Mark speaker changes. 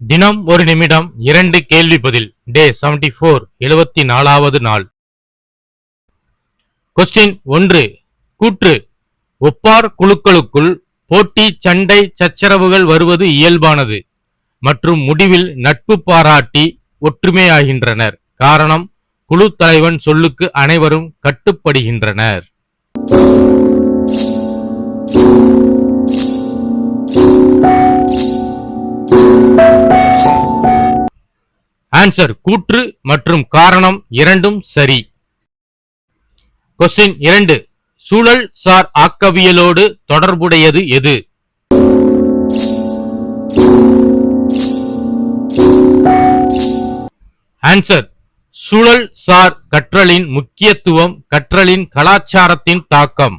Speaker 1: தினம் ஒரு நிமிடம் 2 கேள்வி பதில். டே 74, 74வது நாள். கொஸ்டின் 1. கூற்று: ஒப்பார் குழுக்களுக்குள் போட்டி, சண்டை, சச்சரவுகள் வருவது இயல்பானது மற்றும் முடிவில் நட்பு பாராட்டி ஒற்றுமையாகின்றனர். காரணம்: குழு தலைவன் சொல்லுக்கு அனைவரும் கட்டுப்படுகின்றனர். ஆன்சர்: கூற்று மற்றும் காரணம் இரண்டும் சரி. கொஸ்டின் 2. சூழல் சார் ஆக்கவியலோடு தொடர்புடையது எது? ஆன்சர்: சூழல் சார் கற்றலின் முக்கியத்துவம், கற்றலின் கலாச்சாரத்தின் தாக்கம்.